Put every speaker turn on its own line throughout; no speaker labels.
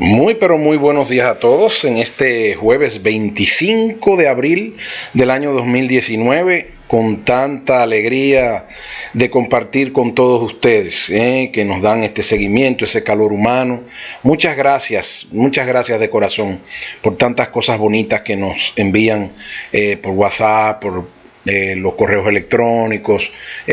Muy pero muy buenos días a todos en este jueves 25 de abril del año 2019, con tanta alegría de compartir con todos ustedes, que nos dan este seguimiento, ese calor humano. Muchas gracias de corazón por tantas cosas bonitas que nos envían por WhatsApp, por los correos electrónicos,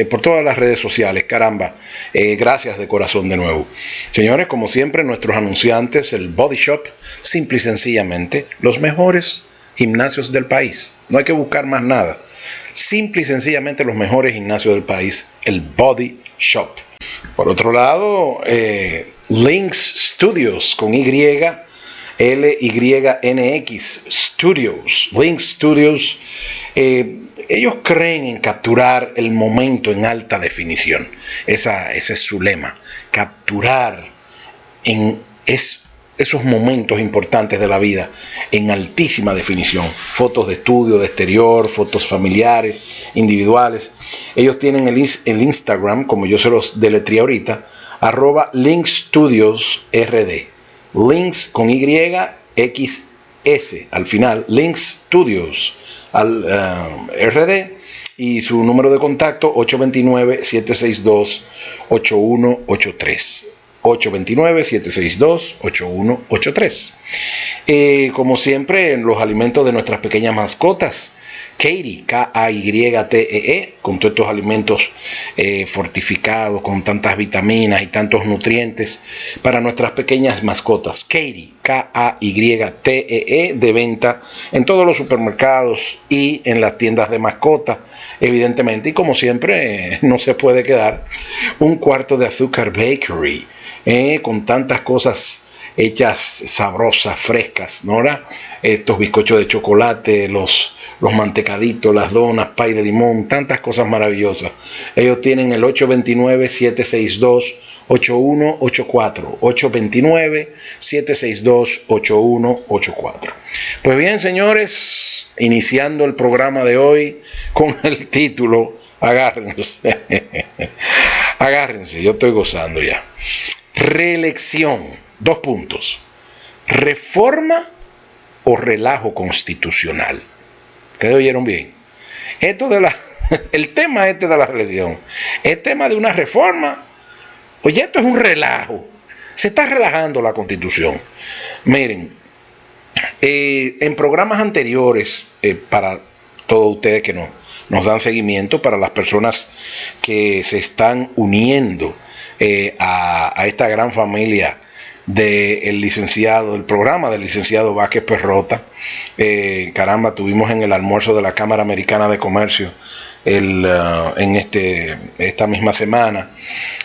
por todas las redes sociales. Caramba, gracias de corazón de nuevo. Señores, como siempre, nuestros anunciantes, el Body Shop, simple y sencillamente los mejores gimnasios del país. No hay que buscar más nada. Simple y sencillamente los mejores gimnasios del país, el Body Shop. Por otro lado, Lynx Studios con LYNX Studios, Lynx Studios. Ellos creen en capturar el momento en alta definición. Ese es su lema. Capturar esos momentos importantes de la vida en altísima definición. Fotos de estudio, de exterior, fotos familiares, individuales. Ellos tienen el Instagram, como yo se los deletreé ahorita, @LynxStudiosRD. Lynx con YXS al final. Lynx Studios RD, y su número de contacto 829-762-8183. 829-762-8183. Como siempre, en los alimentos de nuestras pequeñas mascotas, Katie, Kaytee, con todos estos alimentos fortificados, con tantas vitaminas y tantos nutrientes para nuestras pequeñas mascotas. Katie, Kaytee, de venta en todos los supermercados y en las tiendas de mascotas, evidentemente. Y como siempre, no se puede quedar un cuarto de azúcar bakery, con tantas cosas hechas sabrosas, frescas, ¿no? Estos bizcochos de chocolate, los mantecaditos, las donas, pay de limón, tantas cosas maravillosas. Ellos tienen el 829-762-8184. 829-762-8184. Pues bien, señores, iniciando el programa de hoy con el título, agárrense, agárrense, yo estoy gozando ya. Reelección, 2 puntos. ¿Reforma o relajo constitucional? ¿Ustedes oyeron bien? El tema de la reelección, el tema de una reforma. Oye, esto es un relajo. Se está relajando la Constitución. Miren, en programas anteriores, para todos ustedes que nos dan seguimiento, para las personas que se están uniendo a esta gran familia del programa del licenciado Vázquez Perrota. Caramba, tuvimos en el almuerzo de la Cámara Americana de Comercio en esta misma semana,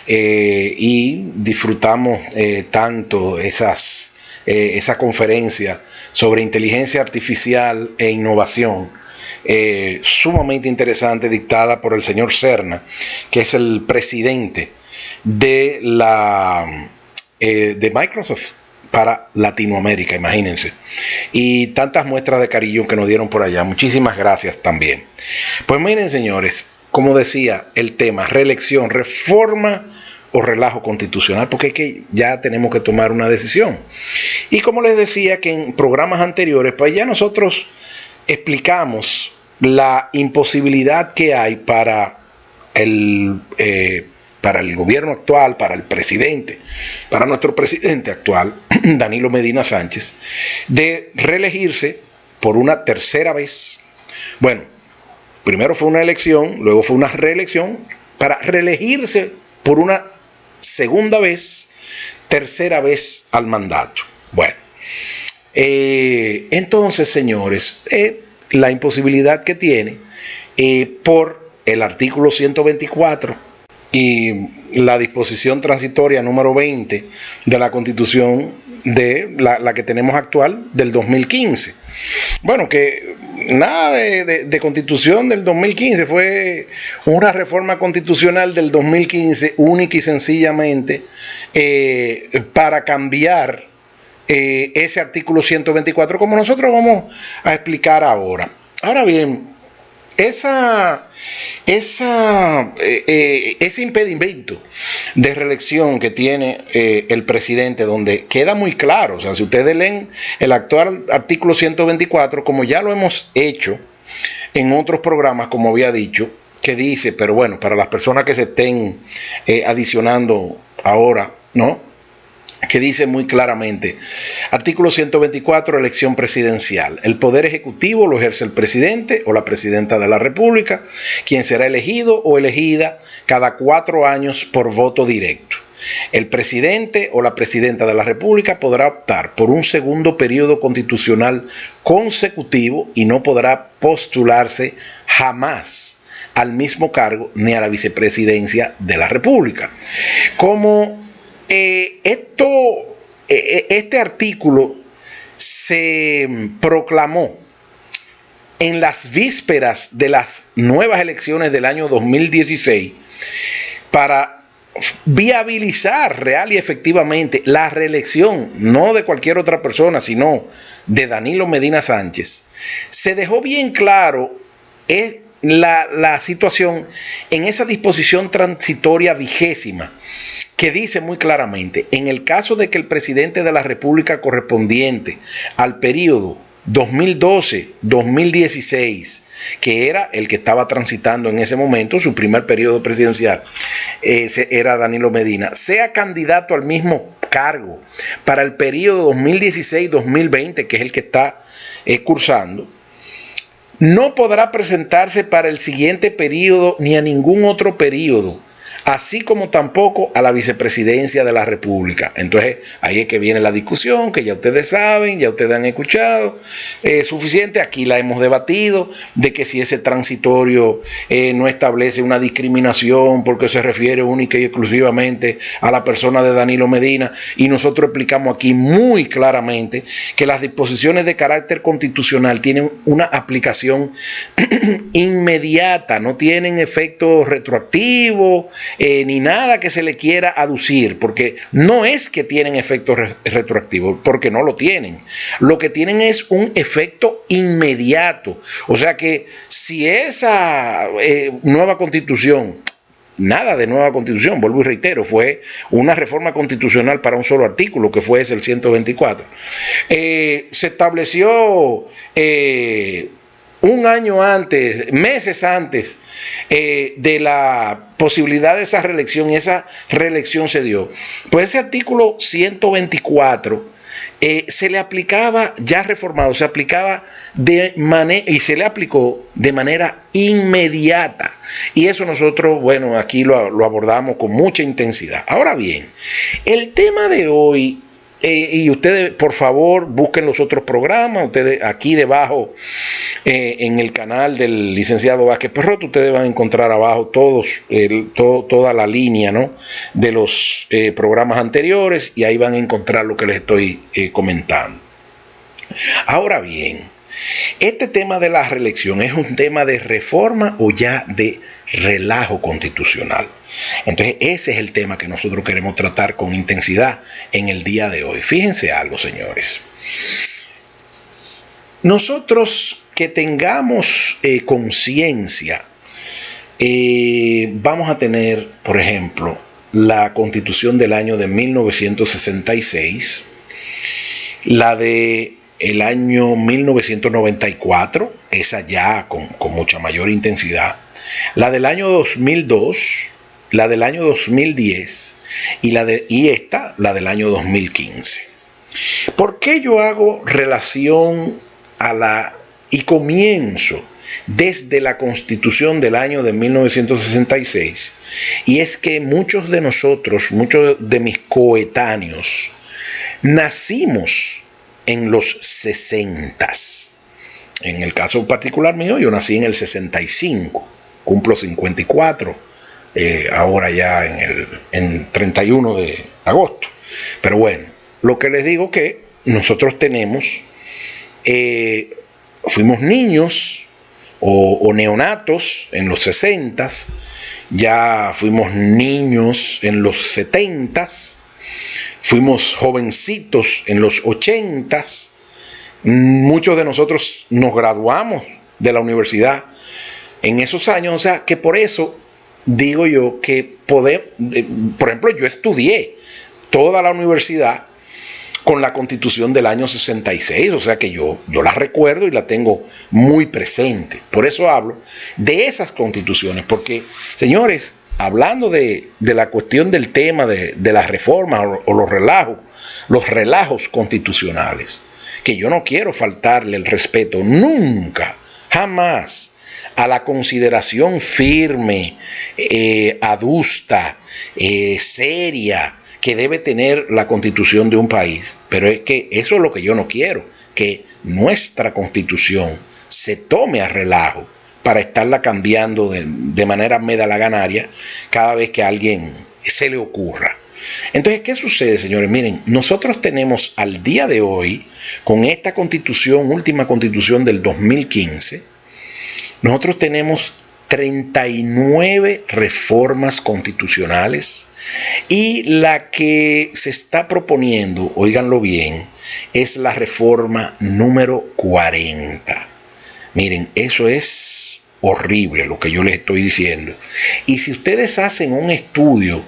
y disfrutamos tanto esa conferencia sobre inteligencia artificial e innovación, sumamente interesante, dictada por el señor Serna, que es el presidente de Microsoft para Latinoamérica, imagínense, y tantas muestras de cariño que nos dieron por allá. Muchísimas gracias también. Pues miren, señores, como decía, el tema reelección, reforma o relajo constitucional, porque es que ya tenemos que tomar una decisión. Y como les decía, que en programas anteriores, pues ya nosotros explicamos la imposibilidad que hay para el gobierno actual, para el presidente, para nuestro presidente actual, Danilo Medina Sánchez, de reelegirse por una tercera vez. Bueno, primero fue una elección, luego fue una reelección, para reelegirse por una segunda vez, tercera vez al mandato. Bueno, entonces, señores, la imposibilidad que tiene por el artículo 124 y la disposición transitoria número 20 de la Constitución, de la que tenemos actual, del 2015. Bueno, que nada de Constitución del 2015, fue una reforma constitucional del 2015, única y sencillamente para cambiar ese artículo 124, como nosotros vamos a explicar ahora. Ahora bien, ese impedimento de reelección que tiene el presidente, donde queda muy claro, o sea, si ustedes leen el actual artículo 124, como ya lo hemos hecho en otros programas, como había dicho, que dice, pero bueno, para las personas que se estén adicionando ahora, ¿no? Que dice muy claramente, artículo 124, elección presidencial. El poder ejecutivo lo ejerce el presidente o la presidenta de la República, quien será elegido o elegida cada 4 años por voto directo. El presidente o la presidenta de la República podrá optar por un segundo periodo constitucional consecutivo y no podrá postularse jamás al mismo cargo ni a la vicepresidencia de la República. Como este artículo se proclamó en las vísperas de las nuevas elecciones del año 2016 para viabilizar real y efectivamente la reelección, no de cualquier otra persona, sino de Danilo Medina Sánchez, se dejó bien claro la situación en esa disposición transitoria 20ª, que dice muy claramente, en el caso de que el presidente de la República correspondiente al periodo 2012-2016, que era el que estaba transitando en ese momento, su primer periodo presidencial, era Danilo Medina, sea candidato al mismo cargo para el periodo 2016-2020, que es el que está cursando, no podrá presentarse para el siguiente periodo ni a ningún otro periodo, así como tampoco a la vicepresidencia de la República. Entonces, ahí es que viene la discusión, que ya ustedes saben, ya ustedes han escuchado, suficiente, aquí la hemos debatido, de que si ese transitorio no establece una discriminación porque se refiere única y exclusivamente a la persona de Danilo Medina, y nosotros explicamos aquí muy claramente que las disposiciones de carácter constitucional tienen una aplicación inmediata, no tienen efecto retroactivo, ni nada que se le quiera aducir, porque no es que tienen efecto retroactivo, porque no lo tienen. Lo que tienen es un efecto inmediato. O sea que si esa nueva constitución, nada de nueva constitución, vuelvo y reitero, fue una reforma constitucional para un solo artículo, que fue ese, el 124, se estableció un año antes, meses antes de la posibilidad de esa reelección, y esa reelección se dio. Pues ese artículo 124 se le aplicaba, ya reformado, se aplicaba y se le aplicó de manera inmediata. Y eso nosotros, bueno, aquí lo abordamos con mucha intensidad. Ahora bien, el tema de hoy, y ustedes por favor busquen los otros programas, ustedes aquí debajo en el canal del licenciado Vázquez Perroto, ustedes van a encontrar abajo toda la línea, ¿no?, de los programas anteriores, y ahí van a encontrar lo que les estoy comentando. Ahora bien, este tema de la reelección es un tema de reforma o ya de relajo constitucional. Entonces ese es el tema que nosotros queremos tratar con intensidad en el día de hoy. Fíjense algo, señores. Nosotros que tengamos conciencia, vamos a tener, por ejemplo, la Constitución del año de 1966, la de el año 1994, esa ya con mucha mayor intensidad, la del año 2002, la del año 2010 y la del año 2015. ¿Por qué yo hago relación y comienzo desde la Constitución del año de 1966? Y es que muchos de nosotros, muchos de mis coetáneos, nacimos en los 60s. En el caso particular mío, yo nací en el 65, cumplo 54. Ahora ya en 31 de agosto. Pero bueno, lo que les digo que nosotros tenemos, fuimos niños o neonatos en los 60s, ya fuimos niños en los 70s, fuimos jovencitos en los 80s, muchos de nosotros nos graduamos de la universidad en esos años. O sea, que por eso digo yo que por ejemplo, yo estudié toda la universidad con la Constitución del año 66, o sea que yo la recuerdo y la tengo muy presente. Por eso hablo de esas constituciones, porque, señores, hablando de la cuestión del tema de las reformas o los relajos constitucionales, que yo no quiero faltarle el respeto nunca, jamás, a la consideración firme, adusta, seria, que debe tener la constitución de un país. Pero es que eso es lo que yo no quiero, que nuestra constitución se tome a relajo para estarla cambiando de manera medalaganaria cada vez que a alguien se le ocurra. Entonces, ¿qué sucede, señores? Miren, nosotros tenemos al día de hoy, con esta constitución, última constitución del 2015, nosotros tenemos 39 reformas constitucionales, y la que se está proponiendo, óiganlo bien, es la reforma número 40. Miren, eso es horrible lo que yo les estoy diciendo. Y si ustedes hacen un estudio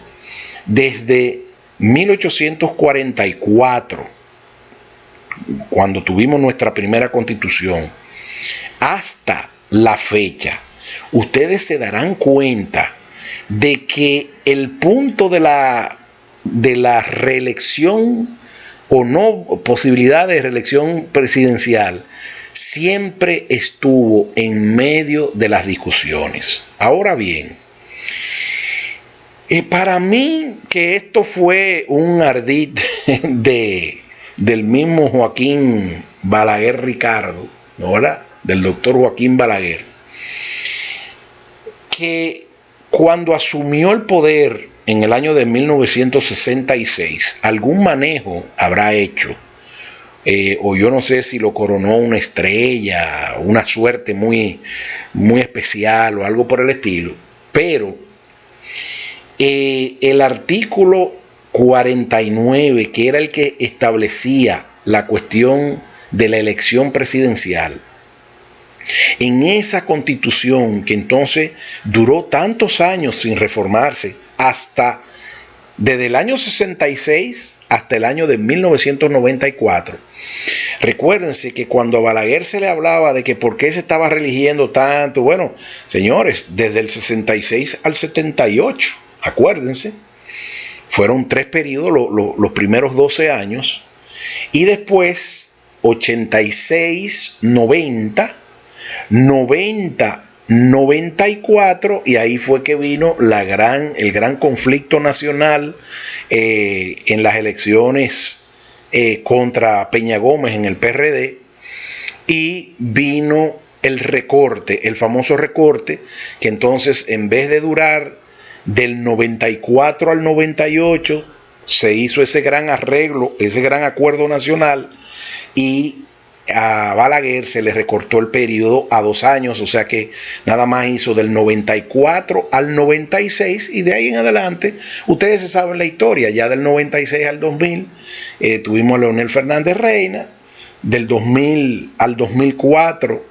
desde 1844, cuando tuvimos nuestra primera constitución, hasta la fecha, ustedes se darán cuenta de que el punto de la reelección o no posibilidad de reelección presidencial siempre estuvo en medio de las discusiones. Ahora bien, para mí que esto fue un ardid del mismo Joaquín Balaguer Ricardo, ¿no, verdad? Del doctor Joaquín Balaguer, que cuando asumió el poder en el año de 1966, algún manejo habrá hecho, o yo no sé si lo coronó una estrella, una suerte muy, muy especial o algo por el estilo, pero el artículo 49, que era el que establecía la cuestión de la elección presidencial, en esa constitución que entonces duró tantos años sin reformarse, desde el año 66 hasta el año de 1994. Recuérdense que cuando a Balaguer se le hablaba de que por qué se estaba reeligiendo tanto, bueno, señores, desde el 66 al 78, acuérdense, fueron 3 periodos, los primeros 12 años, y después 86, 90, 94, y ahí fue que vino el gran conflicto nacional en las elecciones contra Peña Gómez en el PRD, y vino el recorte, el famoso recorte, que entonces en vez de durar del 94 al 98, se hizo ese gran arreglo, ese gran acuerdo nacional, y a Balaguer se le recortó el periodo a 2 años, o sea que nada más hizo del 94 al 96, y de ahí en adelante ustedes se saben la historia. Ya del 96 al 2000 tuvimos a Leonel Fernández Reina, del 2000 al 2004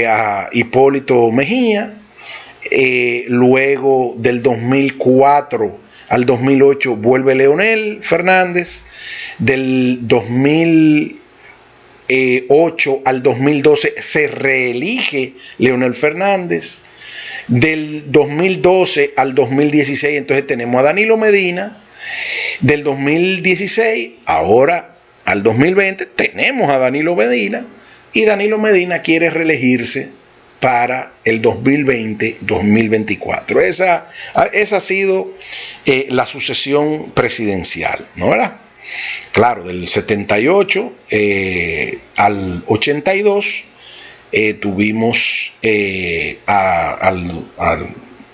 a Hipólito Mejía, luego del 2004 al 2008 vuelve Leonel Fernández, del 2008 al 2012 se reelige Leonel Fernández, del 2012 al 2016 entonces tenemos a Danilo Medina, del 2016 ahora al 2020 tenemos a Danilo Medina, y Danilo Medina quiere reelegirse para el 2020-2024. Esa ha sido la sucesión presidencial, ¿no verdad? Claro, del 78 al 82 tuvimos al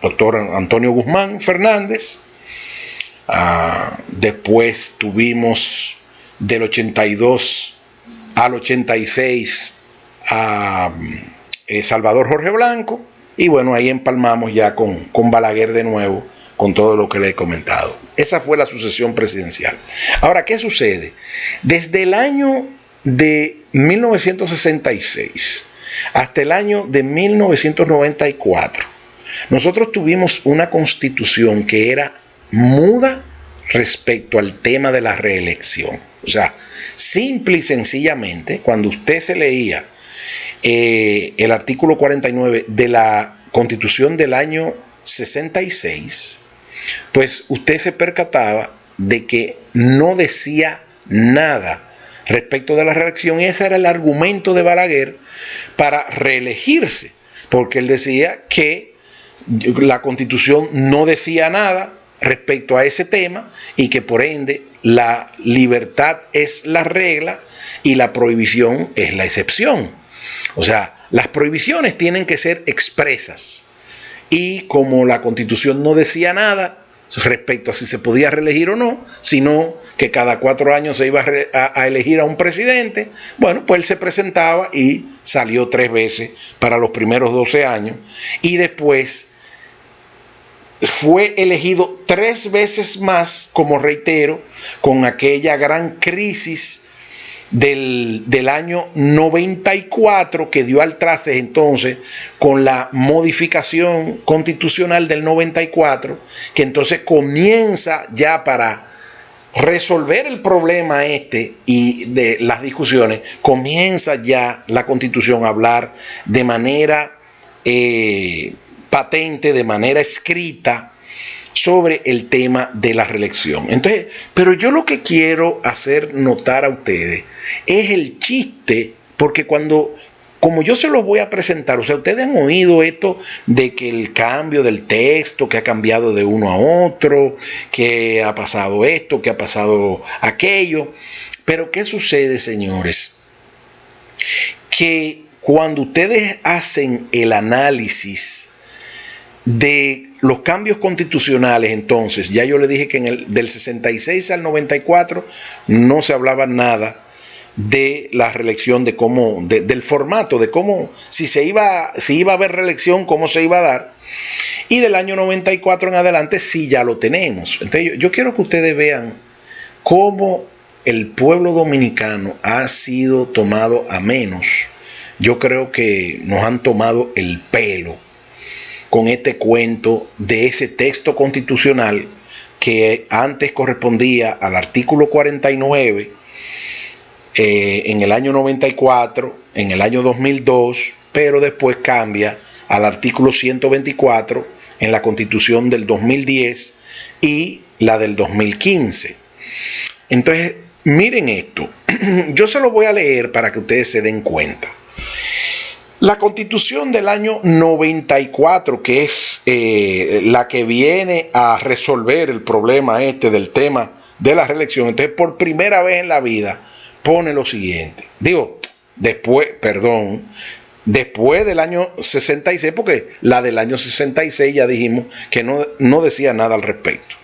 doctor Antonio Guzmán Fernández. Después tuvimos del 82 al 86 a Salvador Jorge Blanco, y bueno, ahí empalmamos ya con Balaguer de nuevo, con todo lo que le he comentado. Esa fue la sucesión presidencial. Ahora, ¿qué sucede? Desde el año de 1966 hasta el año de 1994, nosotros tuvimos una constitución que era muda respecto al tema de la reelección. O sea, simple y sencillamente, cuando usted se leía el artículo 49 de la Constitución del año 66, pues usted se percataba de que no decía nada respecto de la reelección, y ese era el argumento de Balaguer para reelegirse, porque él decía que la Constitución no decía nada respecto a ese tema y que por ende la libertad es la regla y la prohibición es la excepción. O sea, las prohibiciones tienen que ser expresas, y como la Constitución no decía nada respecto a si se podía reelegir o no, sino que cada 4 años se iba a elegir a un presidente, bueno, pues él se presentaba y salió 3 veces para los primeros 12 años, y después fue elegido 3 veces más, como reitero, con aquella gran crisis del año 94 que dio al traste entonces con la modificación constitucional del 94, que entonces comienza ya para resolver el problema y de las discusiones, comienza ya la Constitución a hablar de manera patente, de manera escrita, sobre el tema de la reelección. Entonces, pero yo lo que quiero hacer notar a ustedes es el chiste, porque como yo se los voy a presentar, o sea, ustedes han oído esto de que el cambio del texto, que ha cambiado de uno a otro, que ha pasado esto, que ha pasado aquello, pero ¿qué sucede, señores? Que cuando ustedes hacen el análisis de los cambios constitucionales, entonces, ya yo le dije que del 66 al 94 no se hablaba nada de la reelección, de cómo, del formato, de cómo, si iba a haber reelección, cómo se iba a dar. Y del año 94 en adelante sí ya lo tenemos. Entonces yo quiero que ustedes vean cómo el pueblo dominicano ha sido tomado a menos. Yo creo que nos han tomado el pelo con este cuento de ese texto constitucional que antes correspondía al artículo 49 en el año 94, en el año 2002, pero después cambia al artículo 124 en la Constitución del 2010 y la del 2015. Entonces, miren esto, yo se lo voy a leer para que ustedes se den cuenta. La Constitución del año 94, que es la que viene a resolver el problema del tema de la reelección, entonces por primera vez en la vida pone lo siguiente. Después del año 66, porque la del año 66 ya dijimos que no decía nada al respecto.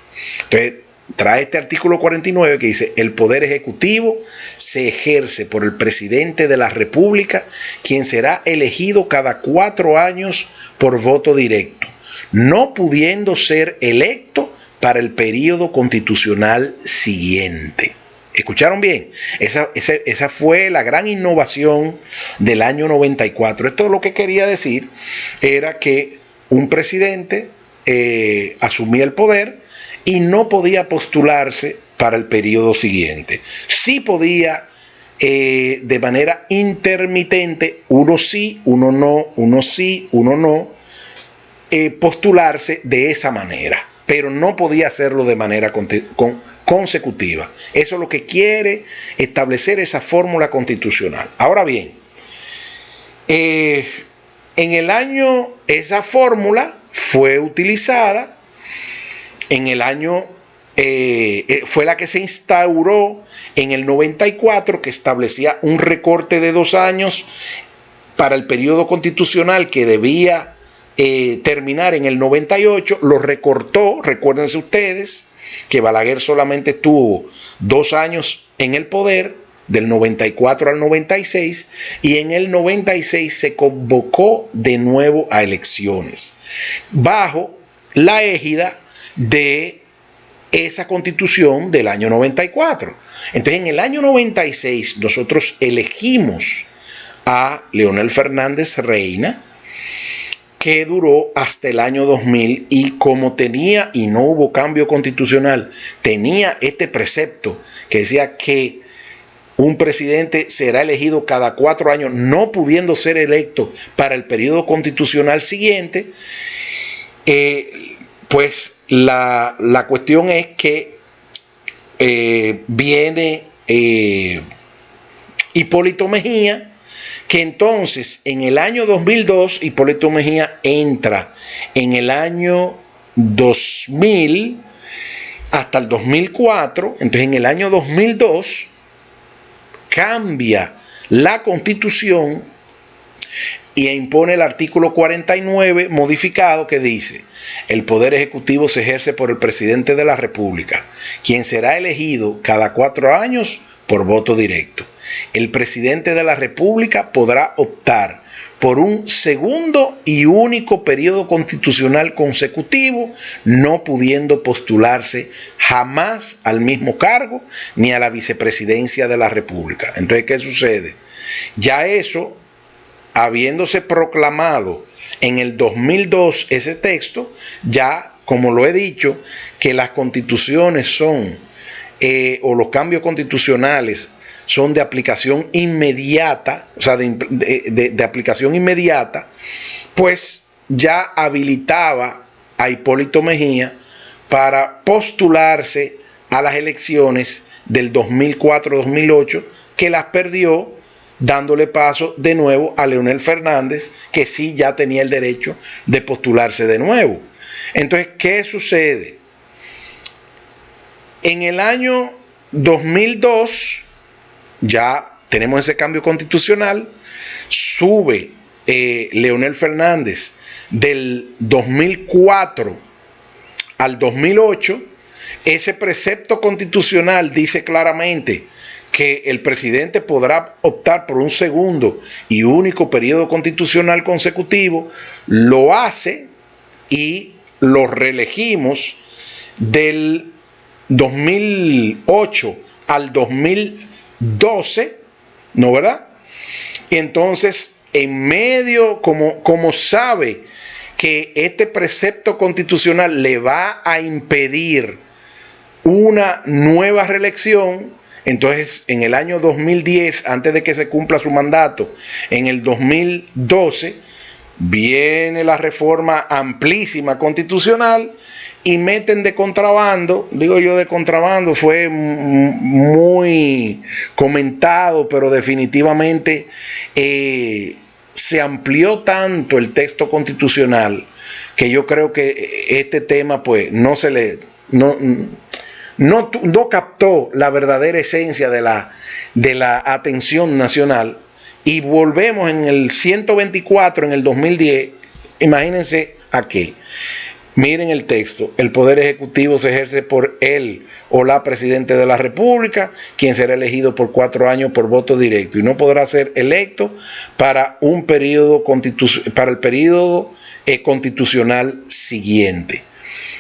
Entonces trae este artículo 49 que dice: el poder ejecutivo se ejerce por el presidente de la República, quien será elegido cada 4 años por voto directo, no pudiendo ser electo para el periodo constitucional siguiente. ¿Escucharon bien? Esa fue la gran innovación del año 94. Esto lo que quería decir era que un presidente asumía el poder y no podía postularse para el periodo siguiente. Sí podía de manera intermitente, uno sí, uno no, uno sí, uno no, postularse de esa manera, pero no podía hacerlo de manera consecutiva. Eso es lo que quiere establecer esa fórmula constitucional. Ahora bien, en el año, esa fórmula fue utilizada en el año, fue la que se instauró en el 94, que establecía un recorte de 2 años para el periodo constitucional que debía terminar en el 98, lo recortó. Recuérdense ustedes que Balaguer solamente tuvo 2 años en el poder, del 94 al 96, y en el 96 se convocó de nuevo a elecciones, bajo la égida de esa constitución del año 94. Entonces, en el año 96 nosotros elegimos a Leonel Fernández Reina, que duró hasta el año 2000, y como tenía, y no hubo cambio constitucional, tenía este precepto que decía que un presidente será elegido cada 4 años, no pudiendo ser electo para el periodo constitucional siguiente, pues la cuestión es que viene Hipólito Mejía, que entonces en el año 2002 Hipólito Mejía entra en el año 2000 hasta el 2004, entonces en el año 2002 cambia la Constitución y impone el artículo 49 modificado, que dice: el poder ejecutivo se ejerce por el presidente de la República, quien será elegido cada 4 años por voto directo. El presidente de la República podrá optar por un segundo y único periodo constitucional consecutivo, no pudiendo postularse jamás al mismo cargo ni a la vicepresidencia de la República. Entonces, ¿qué sucede? Ya eso, habiéndose proclamado en el 2002 ese texto, ya, como lo he dicho, que las constituciones son, o los cambios constitucionales son de aplicación inmediata, o sea, de aplicación inmediata, pues ya habilitaba a Hipólito Mejía para postularse a las elecciones del 2004-2008, que las perdió, dándole paso de nuevo a Leonel Fernández, que sí ya tenía el derecho de postularse de nuevo. Entonces, ¿qué sucede? En el año 2002 ya tenemos ese cambio constitucional, sube Leonel Fernández del 2004 al 2008, ese precepto constitucional dice claramente que el presidente podrá optar por un segundo y único periodo constitucional consecutivo. Lo hace y lo reelegimos del 2008 al 2012, ¿no, verdad? Entonces, en medio, como sabe que este precepto constitucional le va a impedir una nueva reelección, entonces en el año 2010, antes de que se cumpla su mandato, en el 2012, viene la reforma amplísima constitucional y meten de contrabando, digo yo de contrabando, fue muy comentado, pero definitivamente se amplió tanto el texto constitucional que yo creo que este tema pues no captó la verdadera esencia de la atención nacional. Y volvemos en el 124, en el 2010, imagínense a qué. Miren el texto: el poder ejecutivo se ejerce por él o la presidente de la República, quien será elegido por 4 años por voto directo y no podrá ser electo para un periodo para el periodo constitucional siguiente.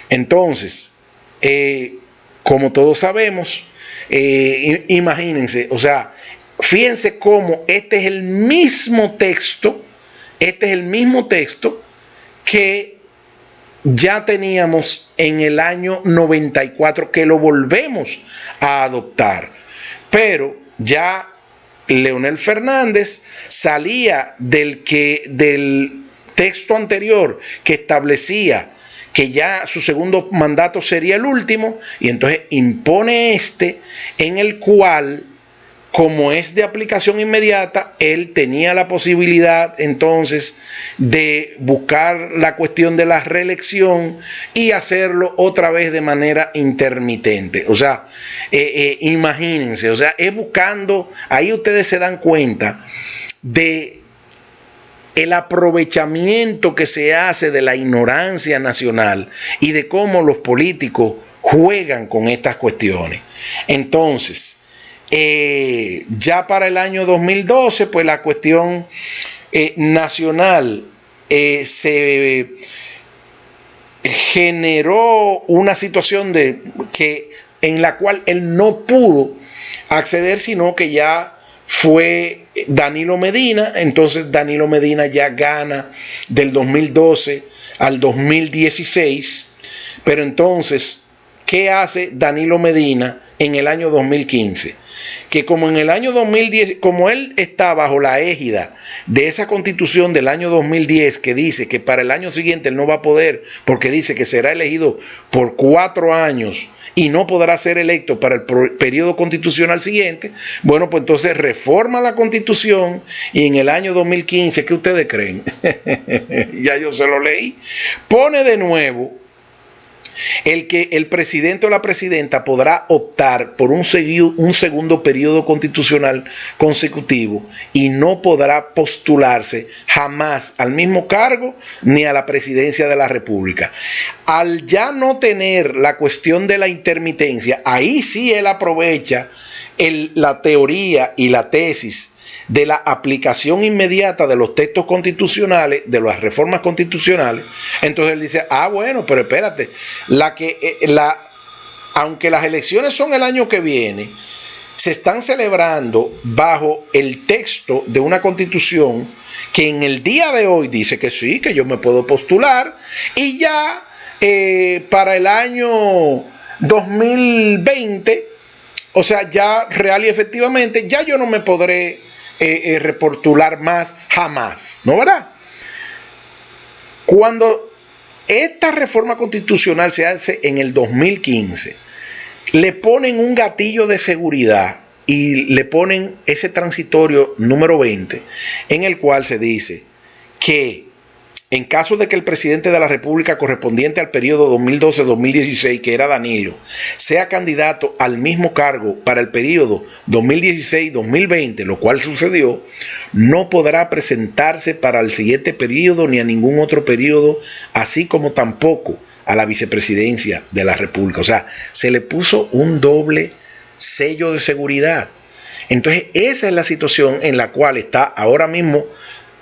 Entonces, como todos sabemos, imagínense, o sea, fíjense cómo este es el mismo texto que ya teníamos en el año 94, que lo volvemos a adoptar. Pero ya Leonel Fernández salía del texto anterior que establecía que ya su segundo mandato sería el último, y entonces impone en el cual, como es de aplicación inmediata, él tenía la posibilidad entonces de buscar la cuestión de la reelección y hacerlo otra vez de manera intermitente. O sea, imagínense, o sea, es buscando, ahí ustedes se dan cuenta de el aprovechamiento que se hace de la ignorancia nacional y de cómo los políticos juegan con estas cuestiones. Entonces, ya para el año 2012, pues la cuestión nacional se generó una situación en la cual él no pudo acceder, sino que ya fue Danilo Medina. Entonces Danilo Medina ya gana del 2012 al 2016. Pero entonces, ¿qué hace Danilo Medina en el año 2015? Que como en el año 2010, como él está bajo la égida de esa constitución del año 2010 que dice que para el año siguiente él no va a poder, porque dice que será elegido por 4 años y no podrá ser electo para el periodo constitucional siguiente, bueno, pues entonces reforma la constitución y en el año 2015, ¿qué ustedes creen? Ya yo se lo leí, pone de nuevo el que el presidente o la presidenta podrá optar por un segundo periodo constitucional consecutivo y no podrá postularse jamás al mismo cargo ni a la presidencia de la República. Al ya no tener la cuestión de la intermitencia, ahí sí él aprovecha la teoría y la tesis de la aplicación inmediata de los textos constitucionales, de las reformas constitucionales. Entonces él dice, bueno, pero espérate, aunque las elecciones son el año que viene, se están celebrando bajo el texto de una constitución que en el día de hoy dice que sí, que yo me puedo postular, y ya para el año 2020, o sea, ya real y efectivamente, ya yo no me podré repostular más jamás, ¿no, verdad? Cuando esta reforma constitucional se hace en el 2015, le ponen un gatillo de seguridad y le ponen ese transitorio número 20, en el cual se dice que en caso de que el presidente de la República correspondiente al periodo 2012-2016, que era Danilo, sea candidato al mismo cargo para el periodo 2016-2020, lo cual sucedió, no podrá presentarse para el siguiente periodo ni a ningún otro periodo, así como tampoco a la vicepresidencia de la República. O sea, se le puso un doble sello de seguridad. Entonces, esa es la situación en la cual está ahora mismo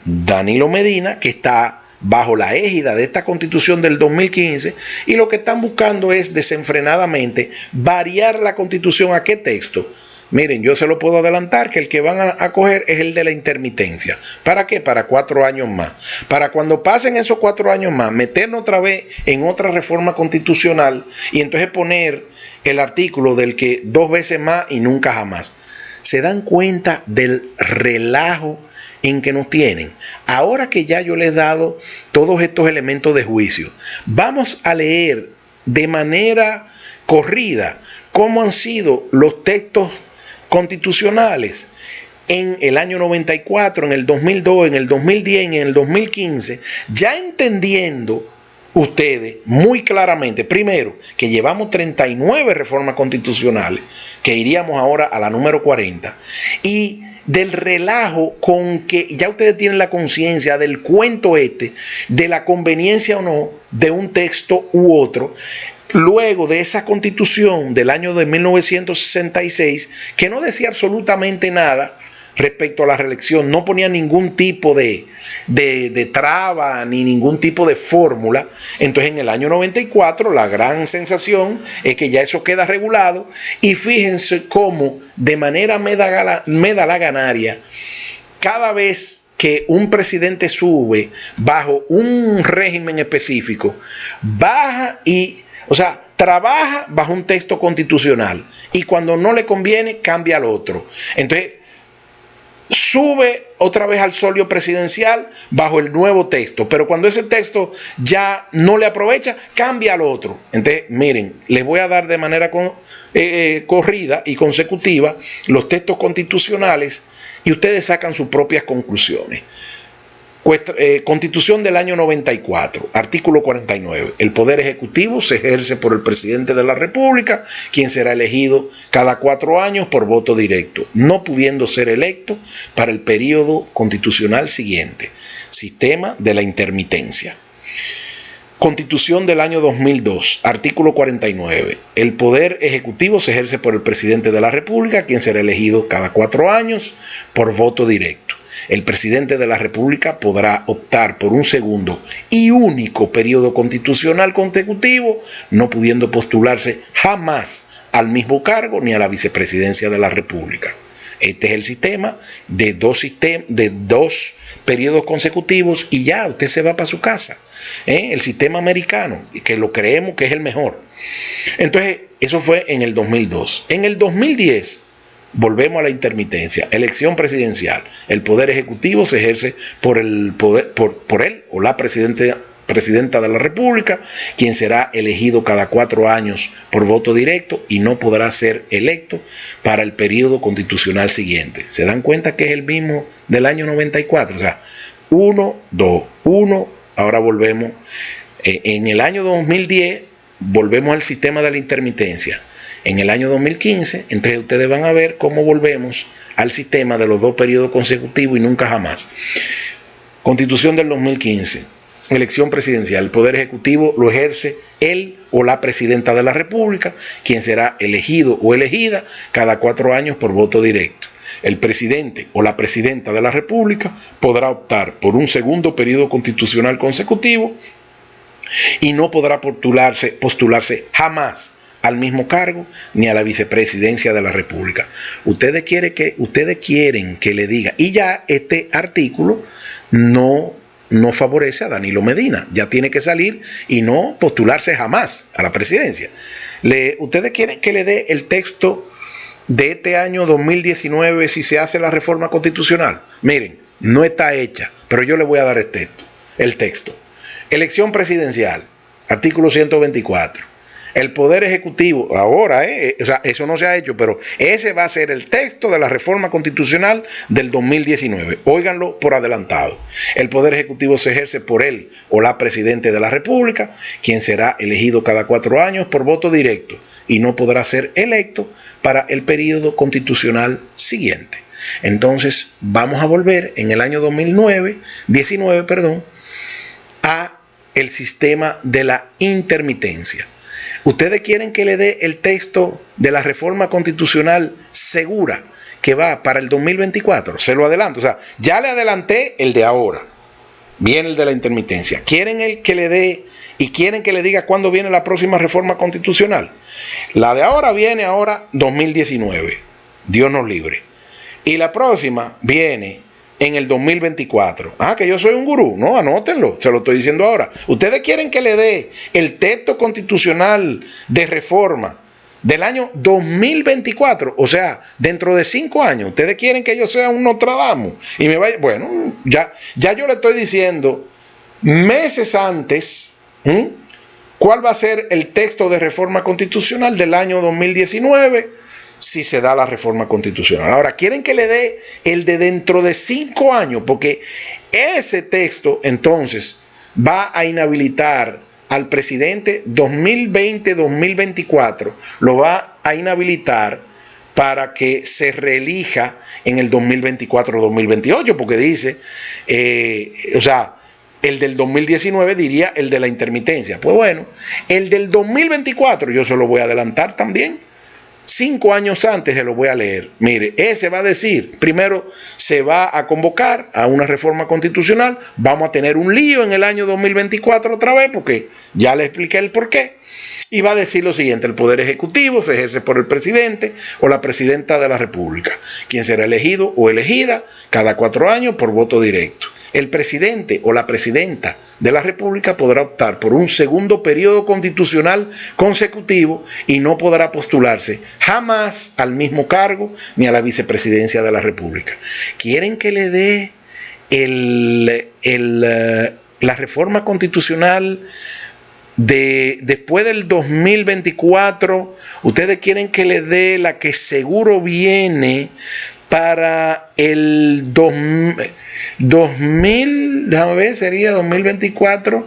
Danilo Medina, que está bajo la égida de esta constitución del 2015, y lo que están buscando es desenfrenadamente variar la constitución. ¿A qué texto? Miren, yo se lo puedo adelantar que el que van a coger es el de la intermitencia. ¿Para qué? Para 4 años más. Para cuando pasen esos 4 años más, meternos otra vez en otra reforma constitucional y entonces poner el artículo del que 2 veces más y nunca jamás. ¿Se dan cuenta del relajo en que nos tienen? Ahora que ya yo les he dado todos estos elementos de juicio, vamos a leer de manera corrida cómo han sido los textos constitucionales en el año 94, en el 2002, en el 2010, en el 2015, ya entendiendo ustedes muy claramente, primero, que llevamos 39 reformas constitucionales, que iríamos ahora a la número 40, y del relajo con que ya ustedes tienen la conciencia del cuento de la conveniencia o no de un texto u otro, luego de esa constitución del año de 1966, que no decía absolutamente nada respecto a la reelección, no ponía ningún tipo de traba ni ningún tipo de fórmula. Entonces en el año 94 la gran sensación es que ya eso queda regulado, y fíjense cómo de manera medalaganaria, cada vez que un presidente sube bajo un régimen específico, baja trabaja bajo un texto constitucional, y cuando no le conviene cambia al otro. Entonces sube otra vez al solio presidencial bajo el nuevo texto, pero cuando ese texto ya no le aprovecha, cambia al otro. Entonces, miren, les voy a dar de manera corrida y consecutiva los textos constitucionales y ustedes sacan sus propias conclusiones. Constitución del año 94, artículo 49. El poder ejecutivo se ejerce por el presidente de la República, quien será elegido cada 4 años por voto directo, no pudiendo ser electo para el periodo constitucional siguiente. Sistema de la intermitencia. Constitución del año 2002, artículo 49. El poder ejecutivo se ejerce por el presidente de la República, quien será elegido cada 4 años por voto directo. El presidente de la República podrá optar por un segundo y único periodo constitucional consecutivo, no pudiendo postularse jamás al mismo cargo ni a la vicepresidencia de la República. Este es el sistema de dos periodos consecutivos y ya, usted se va para su casa. El sistema americano, que lo creemos que es el mejor. Entonces, eso fue en el 2002. En el 2010, volvemos a la intermitencia. Elección presidencial. El poder ejecutivo se ejerce por él o la presidenta de la República, quien será elegido cada 4 años por voto directo y no podrá ser electo para el periodo constitucional siguiente. ¿Se dan cuenta que es el mismo del año 94? O sea, 1, 2, 1, ahora volvemos. En el año 2010 volvemos al sistema de la intermitencia. En el año 2015, entonces ustedes van a ver cómo volvemos al sistema de los 2 periodos consecutivos y nunca jamás. Constitución del 2015. Elección presidencial. El poder ejecutivo lo ejerce él o la presidenta de la República, quien será elegido o elegida cada 4 años por voto directo. El presidente o la presidenta de la República podrá optar por un segundo periodo constitucional consecutivo y no podrá postularse jamás al mismo cargo ni a la vicepresidencia de la República. Ustedes quieren que le diga, y ya este artículo no favorece a Danilo Medina, ya tiene que salir y no postularse jamás a la presidencia. Ustedes quieren que le dé el texto de este año 2019 si se hace la reforma constitucional. Miren, no está hecha, pero yo le voy a dar el texto. Elección presidencial, artículo 124. El poder ejecutivo, ahora, o sea, eso no se ha hecho, pero ese va a ser el texto de la reforma constitucional del 2019. Óiganlo por adelantado. El poder ejecutivo se ejerce por él o la presidenta de la República, quien será elegido cada 4 años por voto directo y no podrá ser electo para el periodo constitucional siguiente. Entonces, vamos a volver en el año 19, a el sistema de la intermitencia. Ustedes quieren que le dé el texto de la reforma constitucional segura que va para el 2024. Se lo adelanto. O sea, ya le adelanté el de ahora. Viene el de la intermitencia. ¿Quieren que le dé y quieren que le diga cuándo viene la próxima reforma constitucional? La de ahora viene ahora 2019. Dios nos libre. Y la próxima viene en el 2024. Que yo soy un gurú. No, anótenlo, se lo estoy diciendo ahora. Ustedes quieren que le dé el texto constitucional de reforma del año 2024, o sea, dentro de 5 años. Ustedes quieren que yo sea un Nostradamus y me vaya. Bueno, ya yo le estoy diciendo meses antes cuál va a ser el texto de reforma constitucional del año 2019 si se da la reforma constitucional. Ahora, quieren que le dé el de dentro de 5 años, porque ese texto entonces va a inhabilitar al presidente 2020-2024, lo va a inhabilitar para que se reelija en el 2024-2028, porque dice, o sea, el del 2019 diría el de la intermitencia. Pues bueno, el del 2024 yo se lo voy a adelantar también. 5 años antes se lo voy a leer. Mire, ese va a decir, primero se va a convocar a una reforma constitucional, vamos a tener un lío en el año 2024 otra vez, porque ya le expliqué el porqué, y va a decir lo siguiente: el poder ejecutivo se ejerce por el presidente o la presidenta de la República, quien será elegido o elegida cada 4 años por voto directo. El presidente o la presidenta de la República podrá optar por un segundo periodo constitucional consecutivo y no podrá postularse jamás al mismo cargo ni a la vicepresidencia de la República. ¿Quieren que le dé la reforma constitucional después del 2024? ¿Ustedes quieren que le dé la que seguro viene para el 2000, déjame ver, sería 2024,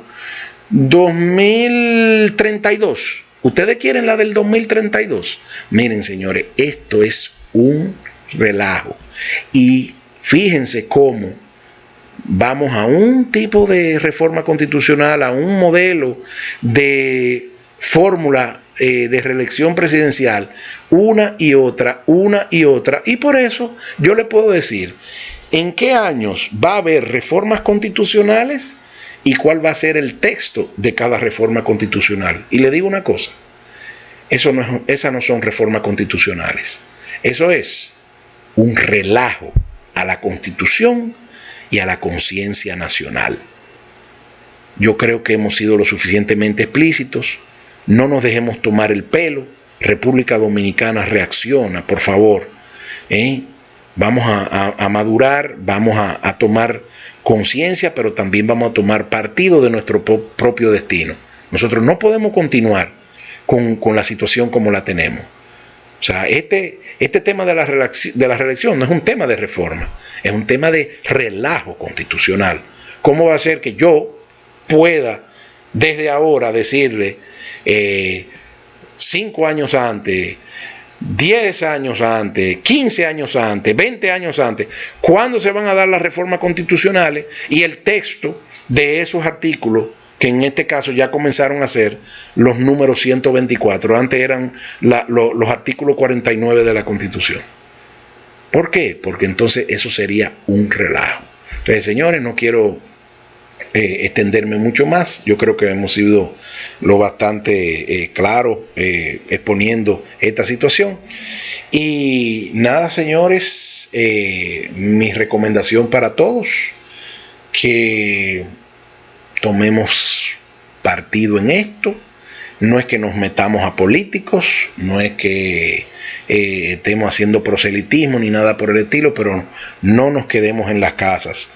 2032? ¿Ustedes quieren la del 2032? Miren, señores, esto es un relajo. Y fíjense cómo vamos a un tipo de reforma constitucional, a un modelo de fórmula de reelección presidencial, una y otra, y por eso yo le puedo decir en qué años va a haber reformas constitucionales y cuál va a ser el texto de cada reforma constitucional. Y le digo una cosa, esas no son reformas constitucionales, eso es un relajo a la Constitución y a la conciencia nacional. Yo creo que hemos sido lo suficientemente explícitos. No nos dejemos tomar el pelo. República Dominicana, reacciona, por favor. Vamos a madurar, vamos a tomar conciencia, pero también vamos a tomar partido de nuestro propio destino. Nosotros no podemos continuar con la situación como la tenemos. O sea, este tema de la reelección no es un tema de reforma, es un tema de relajo constitucional. ¿Cómo va a ser que yo pueda desde ahora decirle 5 años antes, 10 años antes, 15 años antes, 20 años antes, cuándo se van a dar las reformas constitucionales y el texto de esos artículos, que en este caso ya comenzaron a ser los números 124, antes eran los artículos 49 de la Constitución? ¿Por qué? Porque entonces eso sería un relajo. Entonces, señores, no quiero extenderme mucho más. Yo creo que hemos sido lo bastante claro exponiendo esta situación. Y nada, señores, mi recomendación para todos, que tomemos partido en esto. No es que nos metamos a políticos, no es que estemos haciendo proselitismo ni nada por el estilo, pero no nos quedemos en las casas.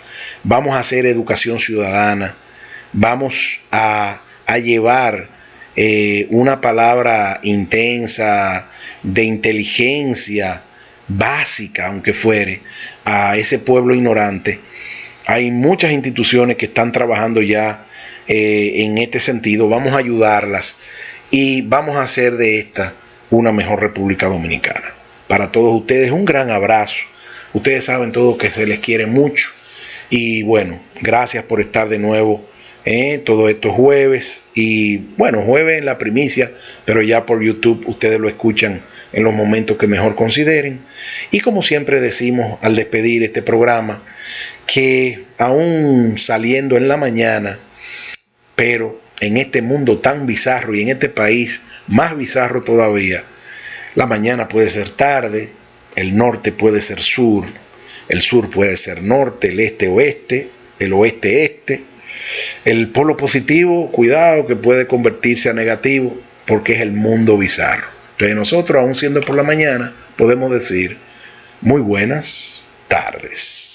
Vamos a hacer educación ciudadana, vamos a llevar una palabra intensa, de inteligencia básica, aunque fuere, a ese pueblo ignorante. Hay muchas instituciones que están trabajando ya en este sentido. Vamos a ayudarlas y vamos a hacer de esta una mejor República Dominicana. Para todos ustedes, un gran abrazo. Ustedes saben todo que se les quiere mucho. Y bueno, gracias por estar de nuevo todos estos jueves. Y bueno, jueves en la primicia, pero ya por YouTube ustedes lo escuchan en los momentos que mejor consideren. Y como siempre decimos al despedir este programa, que aún saliendo en la mañana, pero en este mundo tan bizarro y en este país más bizarro todavía, la mañana puede ser tarde, el norte puede ser sur, el sur puede ser norte, el este oeste, el oeste este. El polo positivo, cuidado, que puede convertirse a negativo, porque es el mundo bizarro. Entonces nosotros, aún siendo por la mañana, podemos decir muy buenas tardes.